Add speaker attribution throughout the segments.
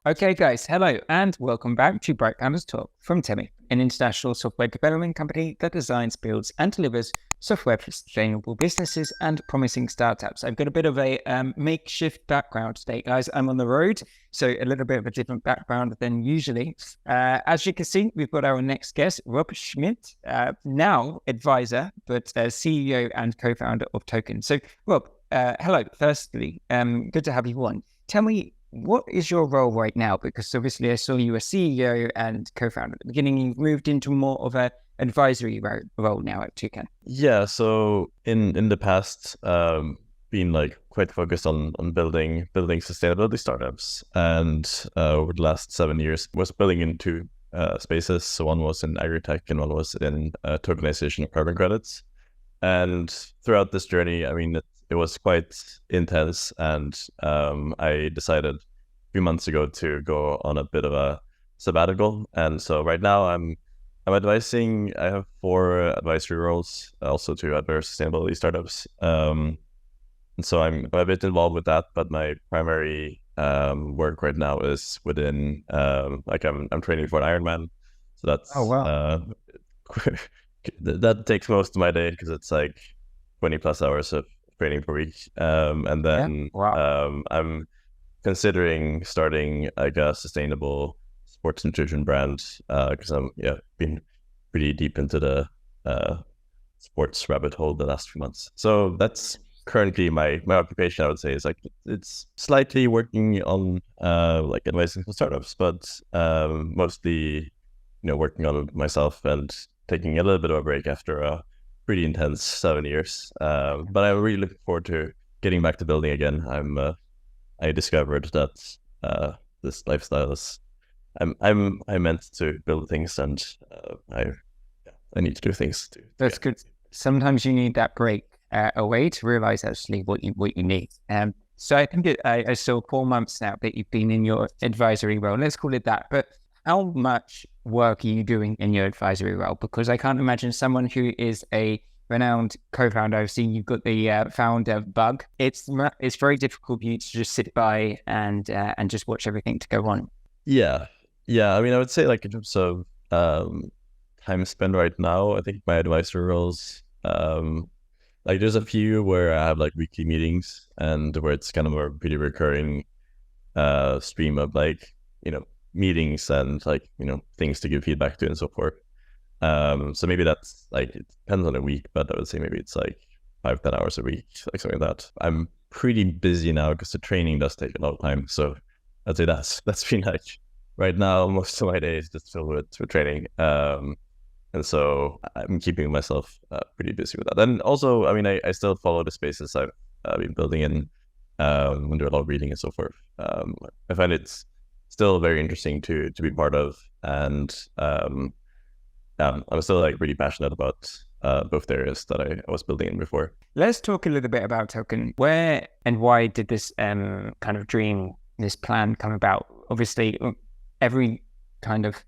Speaker 1: Okay, guys, hello and welcome back to Bright Founders Talk from Temi, an international software development company that designs, builds, and delivers software for sustainable businesses and promising startups. I've got a bit of a makeshift background today, guys. I'm on the road, so a little bit of a different background than usually. As you can see, we've got our next guest, Rob Schmidt, now advisor, but CEO and co-founder of Token. So, Rob, hello. Firstly, good to have you on. Tell me, what is your role right now? Because obviously I saw you a CEO and co-founder at the beginning. You've moved into more of an advisory role now at Toucan.
Speaker 2: Yeah, so in the past, been like quite focused on building sustainability startups, and over the last 7 years was building in two spaces. So one was in agri-tech and one was in tokenization of carbon credits. And throughout this journey, I mean, it was quite intense, and I decided a few months ago to go on a bit of a sabbatical. And so right now I'm advising. I have 4 advisory roles, also to other sustainability startups. And so I'm a bit involved with that, but my primary work right now is within like I'm training for an Ironman, so that's
Speaker 1: Oh, wow.
Speaker 2: that takes most of my day because it's like 20 plus hours of training per week. And
Speaker 1: Yeah.
Speaker 2: then
Speaker 1: Wow.
Speaker 2: I'm considering starting like a sustainable sports nutrition brand because I'm been pretty deep into the sports rabbit hole the last few months. So that's currently my occupation. I would say is like it's slightly working on like advising for startups, but mostly working on it myself and taking a little bit of a break after a pretty intense 7 years. But I'm really looking forward to getting back to building again. I discovered that this lifestyle is I meant to build things, and I need to do things to
Speaker 1: That's good. Sometimes you need that break away to realize actually what you need. So I think I saw 4 months now that you've been in your advisory role. Let's call it that. But how much work are you doing in your advisory role? Because I can't imagine someone who is a renowned co-founder. I've seen you've got the founder bug. It's very difficult for you to just sit by and just watch everything to go on.
Speaker 2: Yeah. I mean, I would say like in terms of time spent right now, I think my advisory roles, like there's a few where I have like weekly meetings and where it's kind of a pretty recurring stream of like, meetings and like, things to give feedback to and so forth. So maybe that's like, it depends on the week, but I would say maybe it's like 5-10 hours a week, like something like that. I'm pretty busy now because the training does take a lot of time. So I'd say that's been like right now, most of my day is just filled with training. And so I'm keeping myself pretty busy with that. And also, I mean, I still follow the spaces I've been building in, and do a lot of reading and so forth. I find it's still very interesting to be part of. And I'm still like really passionate about both areas that I was building in before.
Speaker 1: Let's talk a little bit about Token. Where and why did this kind of dream, this plan come about? Obviously, every kind of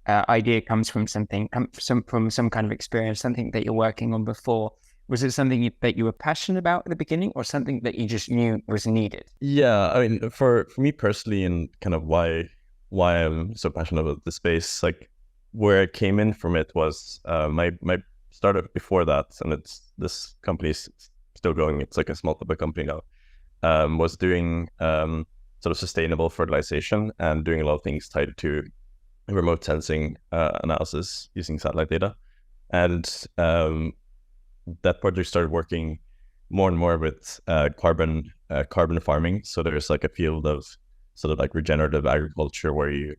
Speaker 1: idea comes from something, from some kind of experience, something that you're working on before. Was it something that you were passionate about at the beginning, or something that you just knew was needed?
Speaker 2: Yeah, I mean, for me personally, and kind of why I'm so passionate about the space, like where I came in from it was my startup before that, and it's this company's still going. It's like a small public company now. Was doing sort of sustainable fertilization and doing a lot of things tied to remote sensing analysis using satellite data. And that project started working more and more with carbon farming. So there's like a field of sort of like regenerative agriculture where you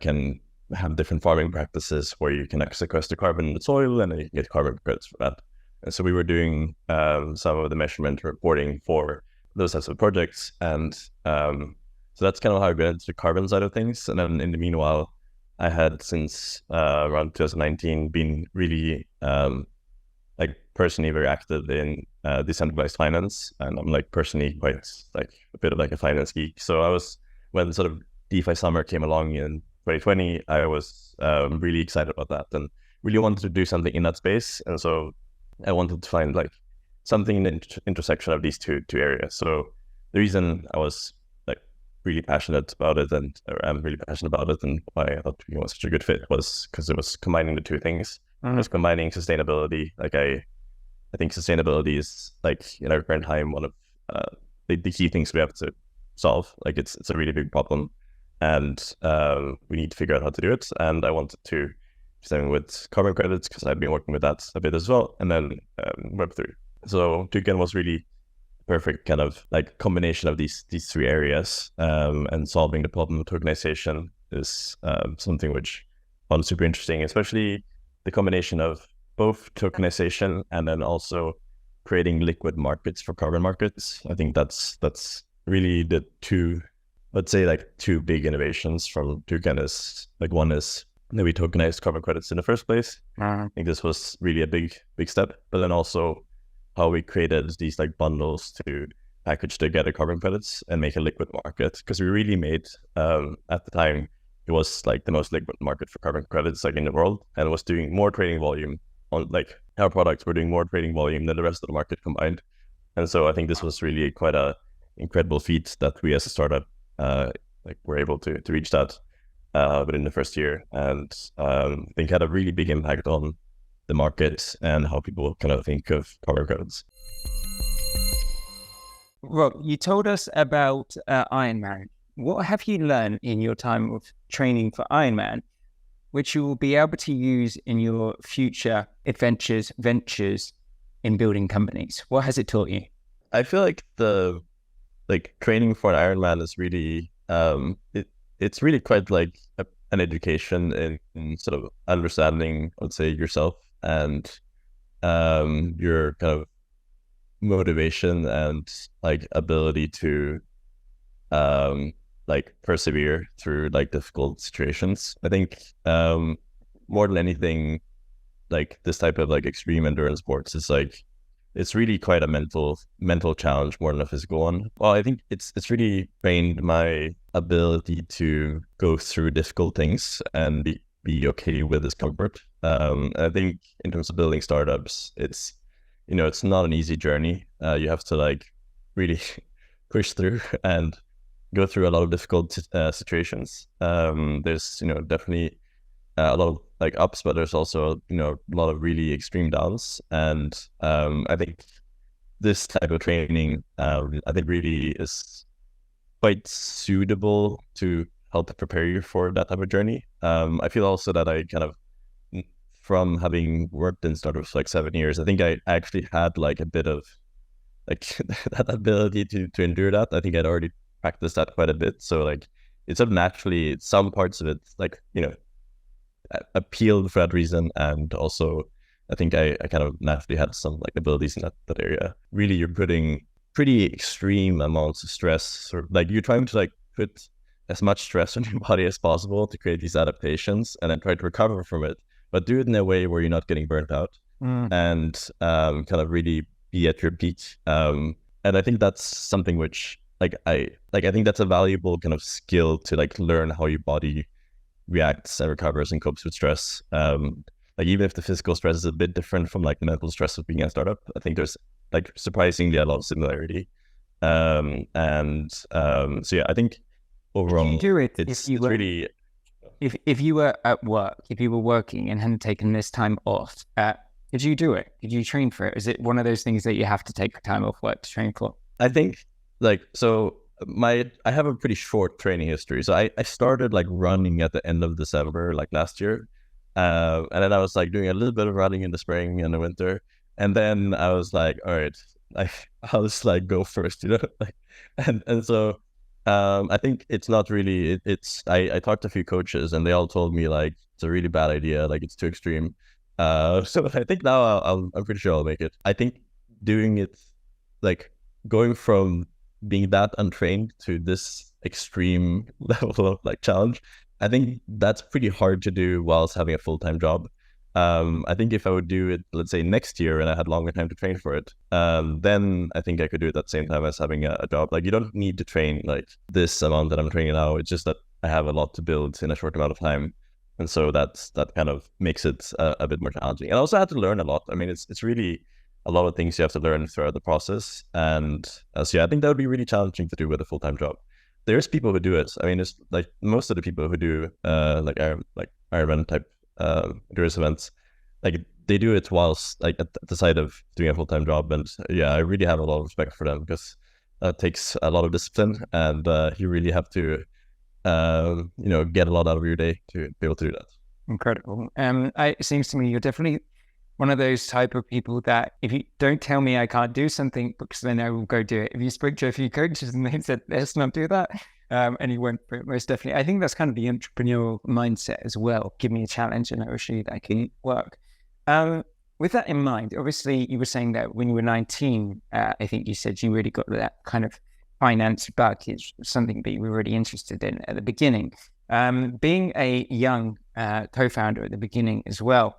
Speaker 2: can have different farming practices where you can actually sequester carbon in the soil and then you can get carbon credits for that. And so we were doing some of the measurement reporting for those types of projects. And so that's kind of how I got into the carbon side of things. And then in the meanwhile, I had since around 2019 been really like personally very active in decentralized finance. And I'm like personally quite like a bit of like a finance geek. So I was, when sort of DeFi summer came along in 2020, I was really excited about that and really wanted to do something in that space. And so I wanted to find like something in the intersection of these two areas. So the reason I was like really passionate about it, and or I'm really passionate about it, and why I thought it was such a good fit was because it was combining the two things. It was combining sustainability. Like I think sustainability is like in our current time one of the key things we have to solve. Like it's a really big problem, and we need to figure out how to do it. And I wanted to do something with carbon credits because I've been working with that a bit as well, and then Web3. So Toucan was really perfect kind of like combination of these three areas, and solving the problem of tokenization is something which I found super interesting, especially the combination of both tokenization and then also creating liquid markets for carbon markets. I think that's really the two, let's say like two big innovations from Toucan. Is like one is that we tokenized carbon credits in the first place. I think this was really a big step, but then also how we created these like bundles to package together carbon credits and make a liquid market, because we really made at the time it was like the most liquid market for carbon credits like in the world, and it was doing more trading volume on like our products were doing more trading volume than the rest of the market combined. And so I think this was really quite a incredible feat that we as a startup like were able to reach that within the first year, and I think had a really big impact on the market and how people kind of think of carbon credits.
Speaker 1: Rob, you told us about Ironman. What have you learned in your time of training for Ironman, which you will be able to use in your future ventures in building companies? What has it taught you?
Speaker 2: I feel like the training for an Ironman is really it's really quite like an education in sort of understanding, let's say, yourself and your kind of motivation and like ability to like persevere through like difficult situations. I think more than anything, like this type of like extreme endurance sports is like it's really quite a mental challenge more than a physical one. Well, I think it's really trained my ability to go through difficult things and be okay with discomfort. I think in terms of building startups, it's it's not an easy journey. You have to like really push through and go through a lot of difficult situations. There's definitely a lot of like ups, but there's also a lot of really extreme downs. And I think this type of training, I think really is quite suitable to help prepare you for that type of journey. I feel also that I kind of, from having worked in startups for like 7 years, I think I actually had like a bit of like that ability to endure that. I think I'd already practiced that quite a bit. So like it's sort of naturally, some parts of it like, appealed for that reason. And also I think I kind of naturally had some like abilities in that area. Really, you're putting pretty extreme amounts of stress, or like you're trying to like put as much stress on your body as possible to create these adaptations and then try to recover from it, but do it in a way where you're not getting burnt out and kind of really be at your peak. And I think that's something which I think that's a valuable kind of skill to like learn how your body reacts and recovers and copes with stress. Like even if the physical stress is a bit different from like the mental stress of being a startup, I think there's like surprisingly a lot of similarity. So yeah, I think overall
Speaker 1: you do it
Speaker 2: it's
Speaker 1: if you were,
Speaker 2: really
Speaker 1: if you were at work, if you were working and hadn't taken this time off, did you do it? Did you train for it? Is it one of those things that you have to take time off work to train for?
Speaker 2: I think like so I have a pretty short training history. So I started like running at the end of December like last year. And then I was like doing a little bit of running in the spring and the winter. And then I was like, all right, I'll just like go first, like, and so I think it's not really, I talked to a few coaches and they all told me like, it's a really bad idea. Like it's too extreme. So I think now I'm pretty sure I'll make it. I think doing it, like going from being that untrained to this extreme level of like challenge, I think that's pretty hard to do whilst having a full-time job. I think if I would do it, let's say next year, and I had longer time to train for it, then I think I could do it at the same time as having a job. Like you don't need to train like this amount that I'm training now. It's just that I have a lot to build in a short amount of time. And so that kind of makes it a bit more challenging. And I also had to learn a lot. I mean, it's really a lot of things you have to learn throughout the process. And so yeah, I think that would be really challenging to do with a full-time job. there's people who do it. I mean, it's like most of the people who do like Ironman type endurance events, like they do it whilst like at the side of doing a full-time job. And yeah, I really have a lot of respect for them because that takes a lot of discipline, and you really have to get a lot out of your day to be able to do that.
Speaker 1: Incredible. It seems to me you're definitely one of those type of people that if you don't tell me I can't do something, because then I will go do it. If you spoke to a few coaches and they said, let's not do that, and you won't, most definitely. I think that's kind of the entrepreneurial mindset as well. Give me a challenge and I will show you that I can work. With that in mind, obviously you were saying that when you were 19, I think you said you really got that kind of finance bug is something that you were really interested in at the beginning. Being a young co-founder at the beginning as well,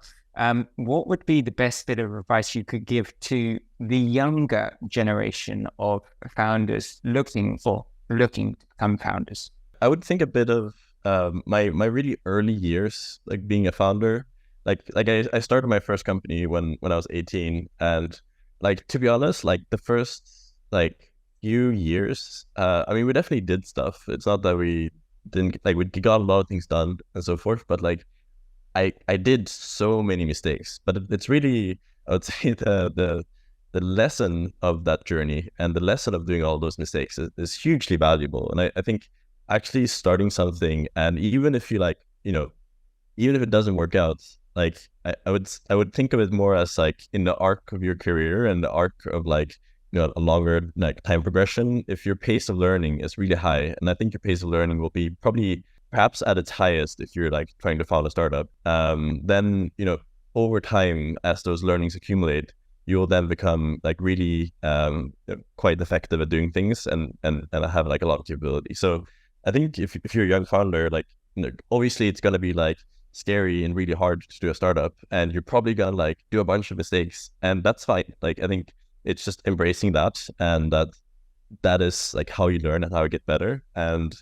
Speaker 1: what would be the best bit of advice you could give to the younger generation of founders looking to become founders?
Speaker 2: I would think a bit of my really early years, like being a founder. Like I started my first company when I was 18, and like to be honest, like the first like few years, I mean we definitely did stuff. It's not that we didn't, like we got a lot of things done and so forth, but like I did so many mistakes. But it's really, I would say the lesson of that journey and the lesson of doing all those mistakes is hugely valuable. And I think actually starting something, and even if you like, even if it doesn't work out, like I would think of it more as like in the arc of your career and the arc of like, a longer like time progression. If your pace of learning is really high, and I think your pace of learning will be probably perhaps at its highest if you're like trying to found a startup, then, over time, as those learnings accumulate, you'll then become like really quite effective at doing things and have like a lot of capability. So I think if you're a young founder, like, obviously it's going to be like scary and really hard to do a startup, and you're probably going to like do a bunch of mistakes, and that's fine. Like, I think it's just embracing that, and that is like how you learn and how you get better. And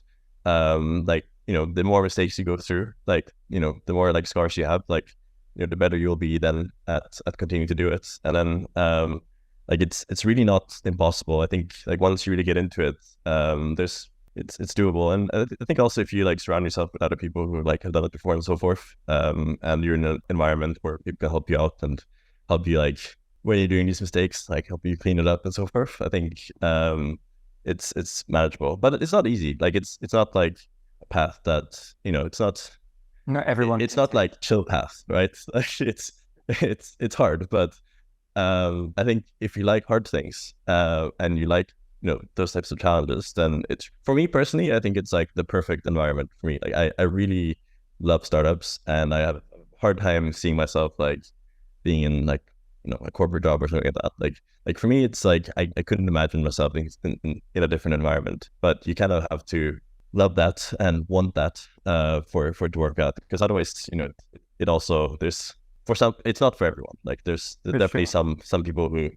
Speaker 2: like, the more mistakes you go through, like, the more like scars you have, like, the better you'll be then at continuing to do it. And then like it's really not impossible. I think like once you really get into it, it's doable. And I think also if you like surround yourself with other people who like have done it before and so forth, and you're in an environment where people can help you out and help you like when you're doing these mistakes, like help you clean it up and so forth, I think it's manageable. But it's not easy. Like it's not like a path that, it's
Speaker 1: not everyone.
Speaker 2: It's not like chill path, right? It's hard, but I think if you like hard things and you like those types of challenges, then it's, for me personally, I think it's like the perfect environment for me. Like I really love startups, and I have a hard time seeing myself like being in like a corporate job or something like that. Like for me, it's like I couldn't imagine myself in a different environment. But you kind of have to love that and want that for it to work out, because otherwise, it also, there's, for some, it's not for everyone. Like there's definitely some people who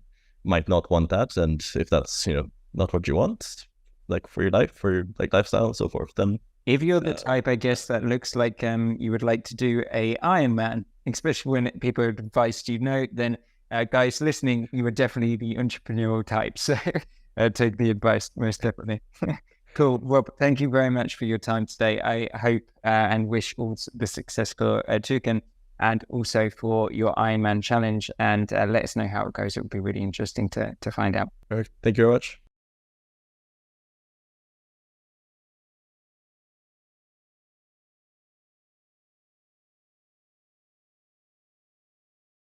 Speaker 2: might not want that, and if that's not what you want, like for your life, for your like lifestyle and so forth, then
Speaker 1: if you're the type, I guess, that looks like you would like to do a Ironman, especially when people advise then guys listening, you are definitely the entrepreneurial type. So take the advice, most definitely. Cool. Well, thank you very much for your time today. I hope and wish all the success for Tuken, and also for your Ironman challenge. And let us know how it goes. It would be really interesting to find out.
Speaker 2: All right. Thank you very much.